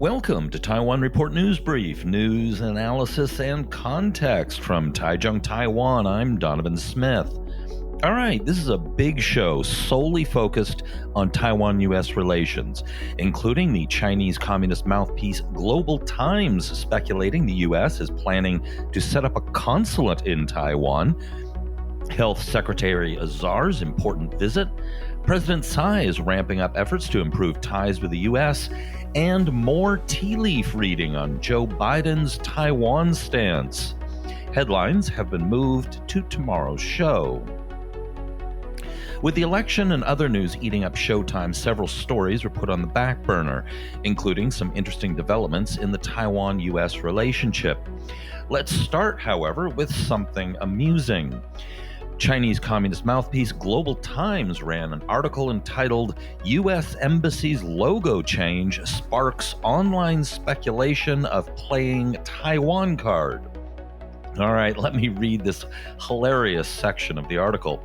Welcome to Taiwan Report News Brief, news, analysis, and context from Taichung, Taiwan. I'm Donovan Smith. All right, this is a big show solely focused on Taiwan-US relations, including the Chinese Communist mouthpiece Global Times speculating the U.S. is planning to set up a consulate in Taiwan, Health Secretary Azar's important visit, President Tsai is ramping up efforts to improve ties with the U.S., and more tea leaf reading on Joe Biden's Taiwan stance. Headlines have been moved to tomorrow's show. With the election and other news eating up showtime, several stories were put on the back burner, including some interesting developments in the Taiwan-US relationship. Let's start, however, with something amusing. Chinese Communist mouthpiece Global Times ran an article entitled U.S. Embassy's Logo Change Sparks Online Speculation of Playing Taiwan Card. All right, let me read this hilarious section of the article.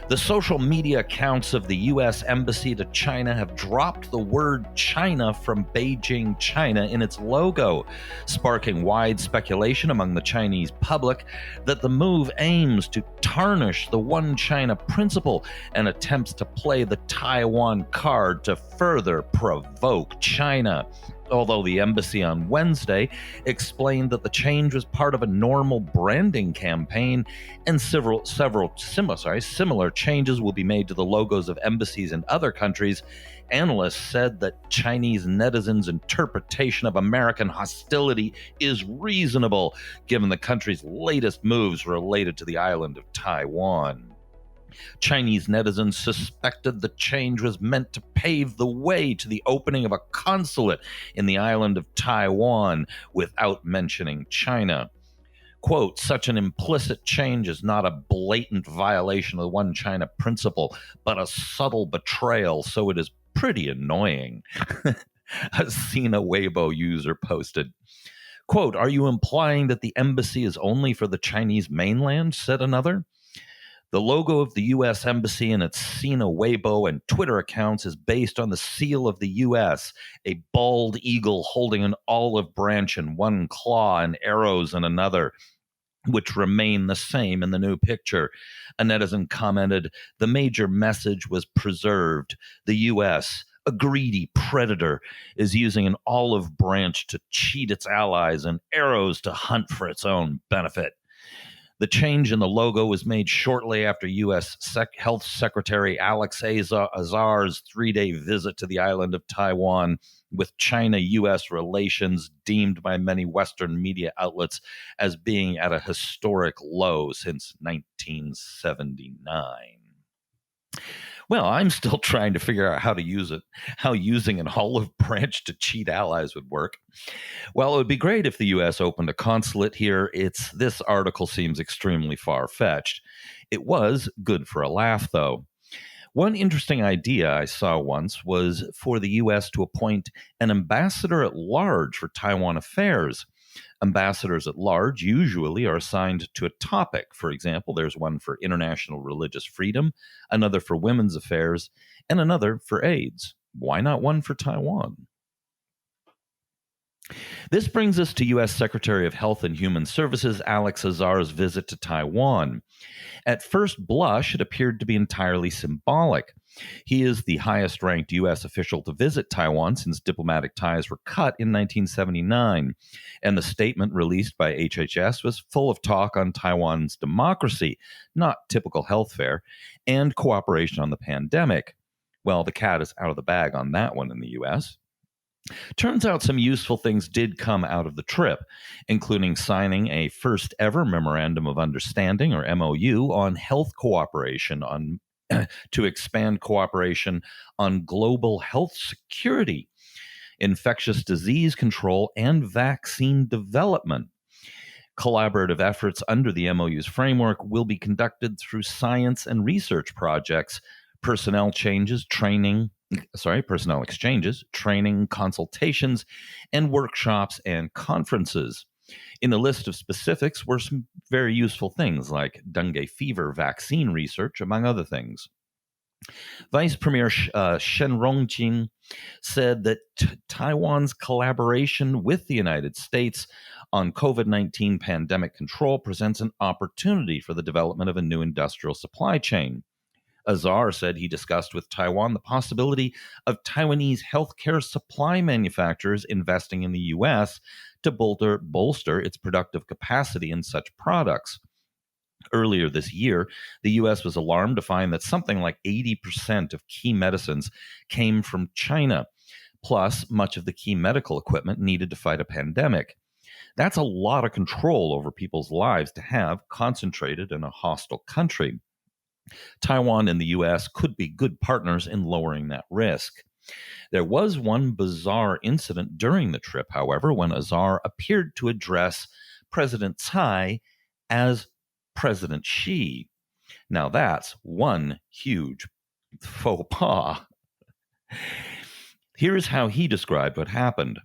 The social media accounts of the U.S. Embassy to China have dropped the word China from Beijing, China in its logo, sparking wide speculation among the Chinese public that the move aims to tarnish the One China principle and attempts to play the Taiwan card to further provoke China. Although the embassy on Wednesday explained that the change was part of a normal branding campaign and several similar changes will be made to the logos of embassies in other countries, analysts said that Chinese netizens' interpretation of American hostility is reasonable, given the country's latest moves related to the island of Taiwan. Chinese netizens suspected the change was meant to pave the way to the opening of a consulate in the island of Taiwan without mentioning China. Quote, such an implicit change is not a blatant violation of the One China principle, but a subtle betrayal, so it is pretty annoying. A Sina Weibo user posted. Quote, are you implying that the embassy is only for the Chinese mainland, said another. The logo of the U.S. Embassy and its Sina Weibo and Twitter accounts is based on the seal of the U.S., a bald eagle holding an olive branch in one claw and arrows in another, which remain the same in the new picture. A netizen commented, the major message was preserved. The U.S., a greedy predator, is using an olive branch to cheat its allies and arrows to hunt for its own benefit. The change in the logo was made shortly after U.S. Health Secretary Azar's three-day visit to the island of Taiwan, with China-U.S. relations deemed by many Western media outlets as being at a historic low since 1979. Well, I'm still trying to figure out how using an olive branch to cheat allies would work. Well, it would be great if the U.S. opened a consulate here. This article seems extremely far-fetched. It was good for a laugh, though. One interesting idea I saw once was for the U.S. to appoint an ambassador at large for Taiwan affairs. Ambassadors at large usually are assigned to a topic. For example, there's one for international religious freedom, another for women's affairs, and another for AIDS. Why not one for Taiwan? This brings us to U.S. Secretary of Health and Human Services Alex Azar's visit to Taiwan. At first blush, it appeared to be entirely symbolic. He is the highest-ranked U.S. official to visit Taiwan since diplomatic ties were cut in 1979, and the statement released by HHS was full of talk on Taiwan's democracy, not typical health fare, and cooperation on the pandemic. Well, the cat is out of the bag on that one in the U.S. Turns out some useful things did come out of the trip, including signing a first-ever Memorandum of Understanding, or MOU, on health cooperation to expand cooperation on global health security, infectious disease control, and vaccine development. Collaborative efforts under the MOU's framework will be conducted through science and research projects, personnel exchanges, training, consultations, and workshops and conferences. In the list of specifics were some very useful things like dengue fever vaccine research, among other things. Vice Premier Shen Rongjin said that Taiwan's collaboration with the United States on COVID-19 pandemic control presents an opportunity for the development of a new industrial supply chain. Azar said he discussed with Taiwan the possibility of Taiwanese healthcare supply manufacturers investing in the U.S. to bolster its productive capacity in such products. Earlier this year, the U.S. was alarmed to find that something like 80% of key medicines came from China, plus much of the key medical equipment needed to fight a pandemic. That's a lot of control over people's lives to have concentrated in a hostile country. Taiwan and the U.S. could be good partners in lowering that risk. There was one bizarre incident during the trip, however, when Azar appeared to address President Tsai as President Xi. Now that's one huge faux pas. Here's how he described what happened.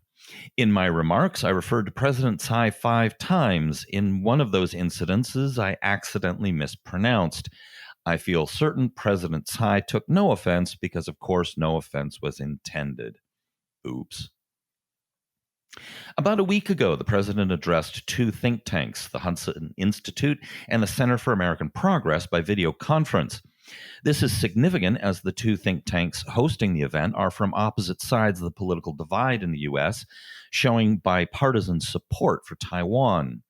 In my remarks, I referred to President Tsai 5 times. In one of those incidences, I accidentally mispronounced. I feel certain President Tsai took no offense because, of course, no offense was intended. Oops. About a week ago, the president addressed two think tanks, the Hudson Institute and the Center for American Progress, by video conference. This is significant as the two think tanks hosting the event are from opposite sides of the political divide in the U.S., showing bipartisan support for Taiwan.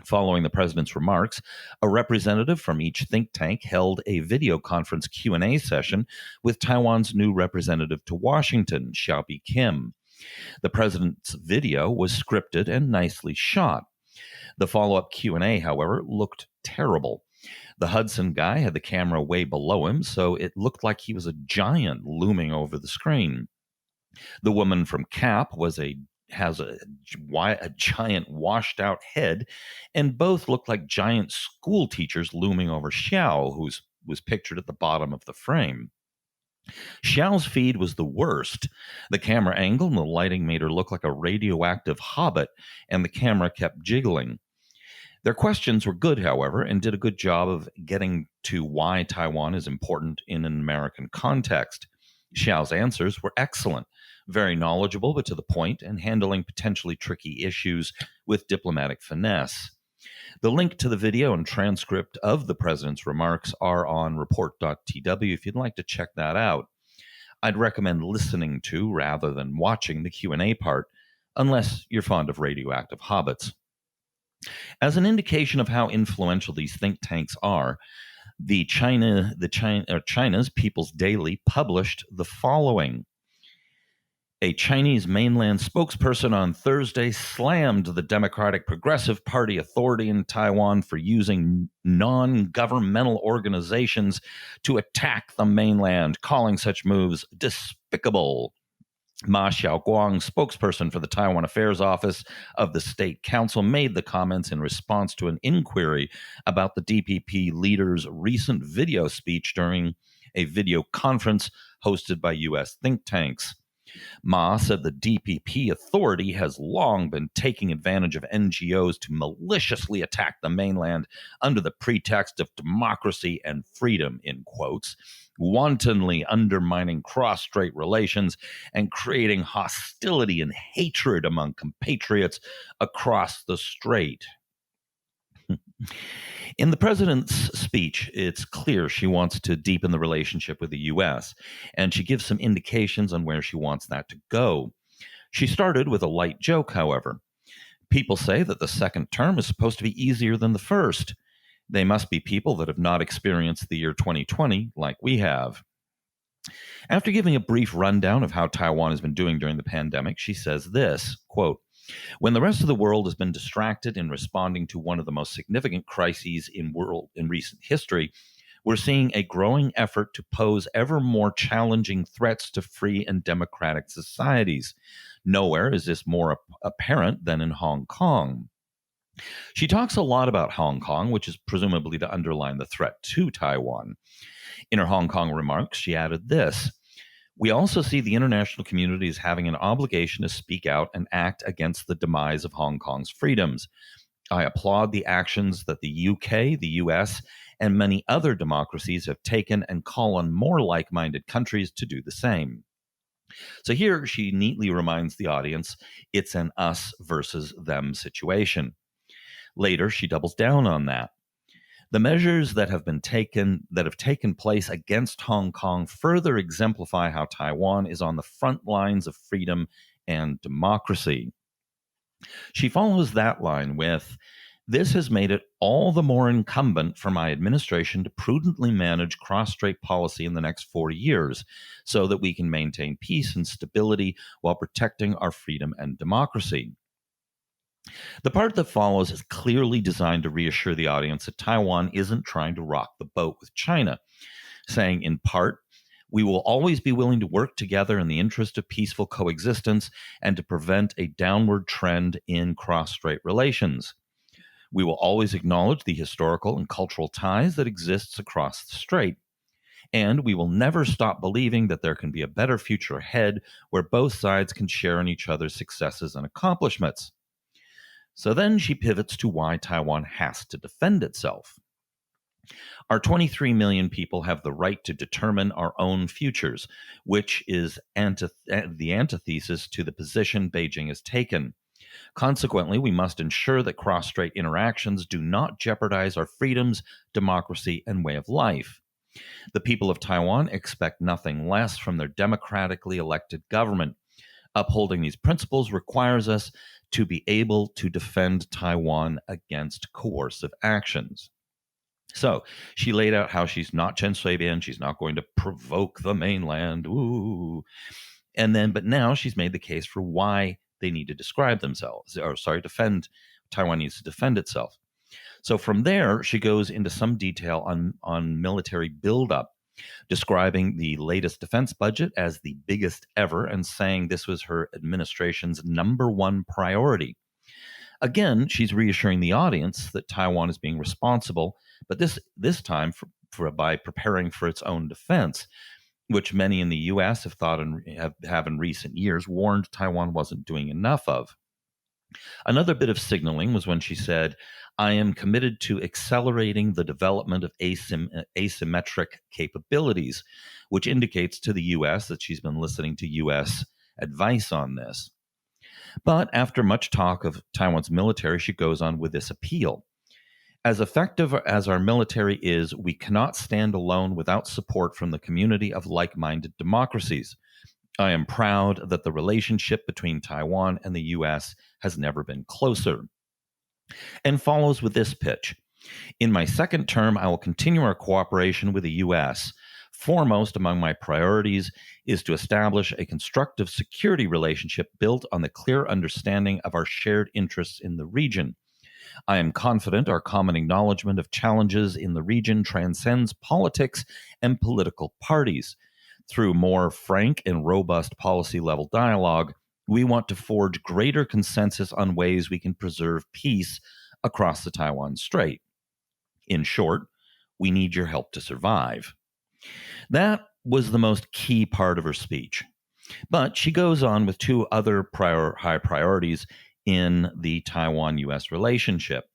Following the president's remarks, a representative from each think tank held a video conference Q&A session with Taiwan's new representative to Washington, Xiaobi Kim. The president's video was scripted and nicely shot. The follow-up Q&A, however, looked terrible. The Hudson guy had the camera way below him, so it looked like he was a giant looming over the screen. The woman from CAP has a giant washed-out head, and both look like giant school teachers looming over Xiao, who was pictured at the bottom of the frame. Xiao's feed was the worst. The camera angle and the lighting made her look like a radioactive hobbit, and the camera kept jiggling. Their questions were good, however, and did a good job of getting to why Taiwan is important in an American context. Xiao's answers were excellent, very knowledgeable but to the point, and handling potentially tricky issues with diplomatic finesse. The link to the video and transcript of the president's remarks are on report.tw if you'd like to check that out. I'd recommend listening to rather than watching the Q&A part, unless you're fond of radioactive hobbits. As an indication of how influential these think tanks are, China's People's Daily published the following. A Chinese mainland spokesperson on Thursday slammed the Democratic Progressive Party authority in Taiwan for using non-governmental organizations to attack the mainland, calling such moves despicable. Ma Xiaoguang, spokesperson for the Taiwan Affairs Office of the State Council, made the comments in response to an inquiry about the DPP leader's recent video speech during a video conference hosted by U.S. think tanks. Ma said the DPP authority has long been taking advantage of NGOs to maliciously attack the mainland under the pretext of democracy and freedom, in quotes, wantonly undermining cross-strait relations and creating hostility and hatred among compatriots across the strait. In the president's speech, it's clear she wants to deepen the relationship with the U.S., and she gives some indications on where she wants that to go. She started with a light joke, however. People say that the second term is supposed to be easier than the first. They must be people that have not experienced the year 2020 like we have. After giving a brief rundown of how Taiwan has been doing during the pandemic, she says this, quote, "When the rest of the world has been distracted in responding to one of the most significant crises in recent history, we're seeing a growing effort to pose ever more challenging threats to free and democratic societies. Nowhere is this more apparent than in Hong Kong." She talks a lot about Hong Kong, which is presumably to underline the threat to Taiwan. In her Hong Kong remarks, she added this: "We also see the international community as having an obligation to speak out and act against the demise of Hong Kong's freedoms. I applaud the actions that the UK, the US, and many other democracies have taken and call on more like-minded countries to do the same. So here she neatly reminds the audience it's an us versus them situation. Later, she doubles down on that. The measures that have taken place against Hong Kong further exemplify how Taiwan is on the front lines of freedom and democracy. She follows that line with, "This has made it all the more incumbent for my administration to prudently manage cross-strait policy in the next 4 years so that we can maintain peace and stability while protecting our freedom and democracy." The part that follows is clearly designed to reassure the audience that Taiwan isn't trying to rock the boat with China, saying in part, "We will always be willing to work together in the interest of peaceful coexistence and to prevent a downward trend in cross-strait relations. We will always acknowledge the historical and cultural ties that exists across the strait. And we will never stop believing that there can be a better future ahead where both sides can share in each other's successes and accomplishments." So then she pivots to why Taiwan has to defend itself. "Our 23 million people have the right to determine our own futures, which is the antithesis to the position Beijing has taken. Consequently, we must ensure that cross-strait interactions do not jeopardize our freedoms, democracy, and way of life. The people of Taiwan expect nothing less from their democratically elected government. Upholding these principles requires us to be able to defend Taiwan against coercive actions." So she laid out how she's not Chen Shui-bian, she's not going to provoke the mainland, but now she's made the case for why they need to defend. Taiwan needs to defend itself. So from there, she goes into some detail on military buildup, describing the latest defense budget as the biggest ever and saying this was her administration's number one priority. Again, she's reassuring the audience that Taiwan is being responsible, but this time by preparing for its own defense, which many in the U.S. have thought and have in recent years warned Taiwan wasn't doing enough of. Another bit of signaling was when she said, "I am committed to accelerating the development of asymmetric capabilities," which indicates to the U.S. that she's been listening to U.S. advice on this. But after much talk of Taiwan's military, she goes on with this appeal. "As effective as our military is, we cannot stand alone without support from the community of like-minded democracies. I am proud that the relationship between Taiwan and the U.S. has never been closer." And follows with this pitch. "In my second term, I will continue our cooperation with the U.S. Foremost among my priorities is to establish a constructive security relationship built on the clear understanding of our shared interests in the region. I am confident our common acknowledgement of challenges in the region transcends politics and political parties. Through more frank and robust policy-level dialogue, we want to forge greater consensus on ways we can preserve peace across the Taiwan Strait. In short, we need your help to survive." That was the most key part of her speech. But she goes on with two other high priorities in the Taiwan-US relationship.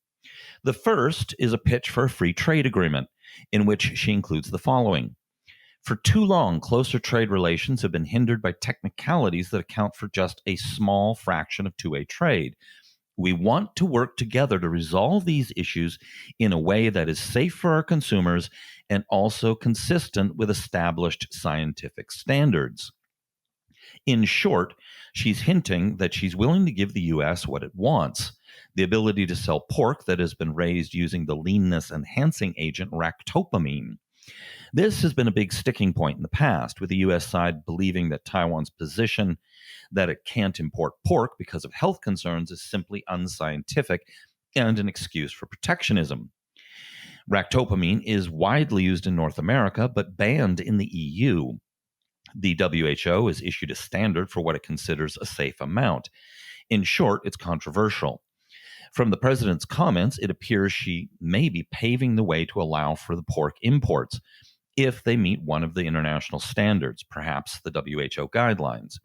The first is a pitch for a free trade agreement, in which she includes the following. "For too long, closer trade relations have been hindered by technicalities that account for just a small fraction of two-way trade. We want to work together to resolve these issues in a way that is safe for our consumers and also consistent with established scientific standards." In short, she's hinting that she's willing to give the U.S. what it wants, the ability to sell pork that has been raised using the leanness-enhancing agent ractopamine. This has been a big sticking point in the past, with the U.S. side believing that Taiwan's position that it can't import pork because of health concerns is simply unscientific and an excuse for protectionism. Ractopamine is widely used in North America, but banned in the EU. The WHO has issued a standard for what it considers a safe amount. In short, it's controversial. From the president's comments, it appears she may be paving the way to allow for the pork imports if they meet one of the international standards, perhaps the WHO guidelines.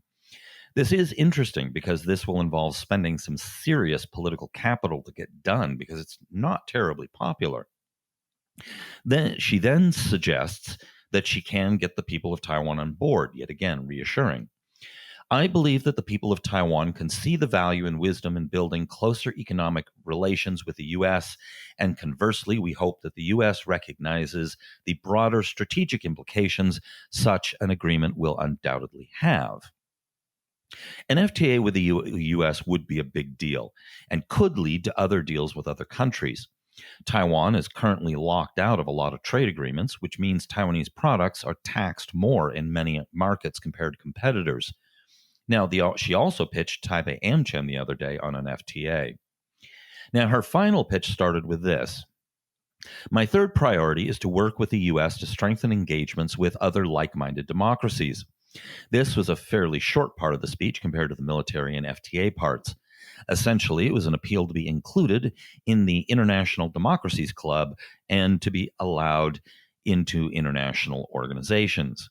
This is interesting because this will involve spending some serious political capital to get done because it's not terribly popular. She then suggests that she can get the people of Taiwan on board, yet again reassuring. I believe that the people of Taiwan can see the value and wisdom in building closer economic relations with the U.S., and conversely, we hope that the U.S. recognizes the broader strategic implications such an agreement will undoubtedly have. An FTA with the U.S. would be a big deal and could lead to other deals with other countries. Taiwan is currently locked out of a lot of trade agreements, which means Taiwanese products are taxed more in many markets compared to competitors. Now, she also pitched Taipei Amchem the other day on an FTA. Now, her final pitch started with this. My third priority is to work with the U.S. to strengthen engagements with other like-minded democracies. This was a fairly short part of the speech compared to the military and FTA parts. Essentially, it was an appeal to be included in the International Democracies Club and to be allowed into international organizations.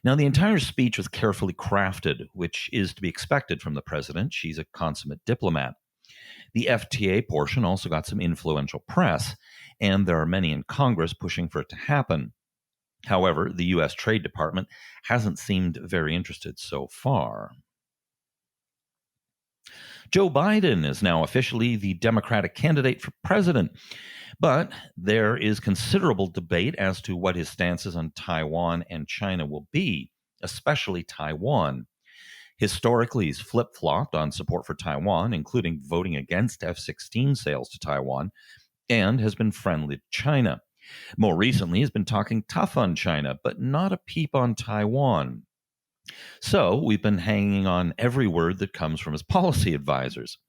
Now, the entire speech was carefully crafted, which is to be expected from the president. She's a consummate diplomat. The FTA portion also got some influential press, and there are many in Congress pushing for it to happen. However, the U.S. Trade Department hasn't seemed very interested so far. Joe Biden is now officially the Democratic candidate for president, but there is considerable debate as to what his stances on Taiwan and China will be, especially Taiwan. Historically, he's flip-flopped on support for Taiwan, including voting against F-16 sales to Taiwan, and has been friendly to China. More recently, he's been talking tough on China, but not a peep on Taiwan. So we've been hanging on every word that comes from his policy advisors.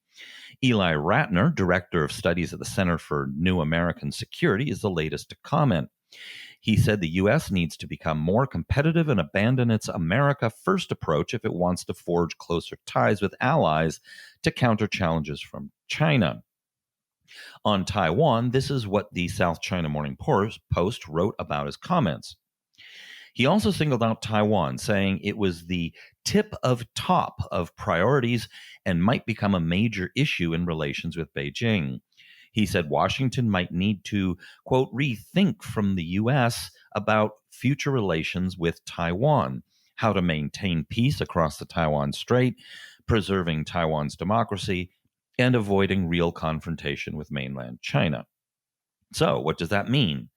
Eli Ratner, director of studies at the Center for New American Security, is the latest to comment. He said the U.S. needs to become more competitive and abandon its America First approach if it wants to forge closer ties with allies to counter challenges from China. On Taiwan, this is what the South China Morning Post wrote about his comments. He also singled out Taiwan, saying it was the top of priorities and might become a major issue in relations with Beijing. He said Washington might need to, quote, rethink from the U.S. about future relations with Taiwan, how to maintain peace across the Taiwan Strait, preserving Taiwan's democracy, and avoiding real confrontation with mainland China. So, what does that mean?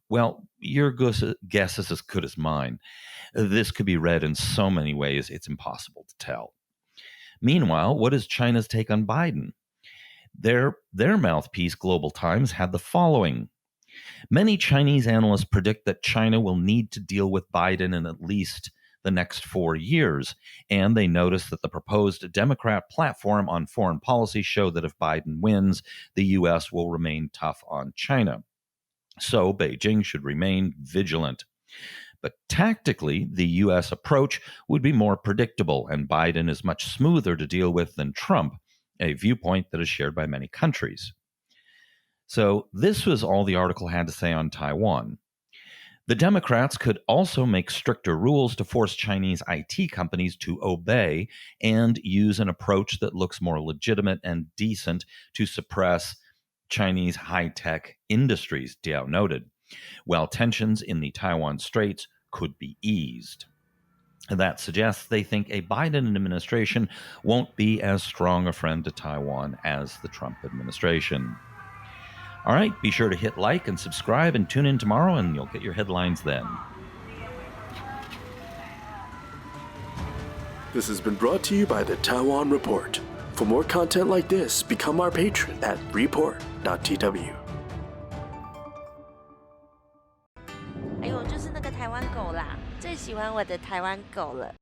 Well, your guess is as good as mine. This could be read in so many ways, it's impossible to tell. Meanwhile, what is China's take on Biden? Their mouthpiece, Global Times, had the following. Many Chinese analysts predict that China will need to deal with Biden in at least the next 4 years, and they notice that the proposed Democrat platform on foreign policy show that if Biden wins, the U.S. will remain tough on China. So Beijing should remain vigilant. But tactically, the U.S. approach would be more predictable, and Biden is much smoother to deal with than Trump, a viewpoint that is shared by many countries. So this was all the article had to say on Taiwan. The Democrats could also make stricter rules to force Chinese IT companies to obey and use an approach that looks more legitimate and decent to suppress Chinese high-tech industries, Diao noted, while tensions in the Taiwan Straits could be eased. That suggests they think a Biden administration won't be as strong a friend to Taiwan as the Trump administration. All right, be sure to hit like and subscribe and tune in tomorrow and you'll get your headlines then. This has been brought to you by the Taiwan Report. For more content like this, become our patron at report.tw. 哎呦，就是那个台湾狗啦，最喜欢我的台湾狗了。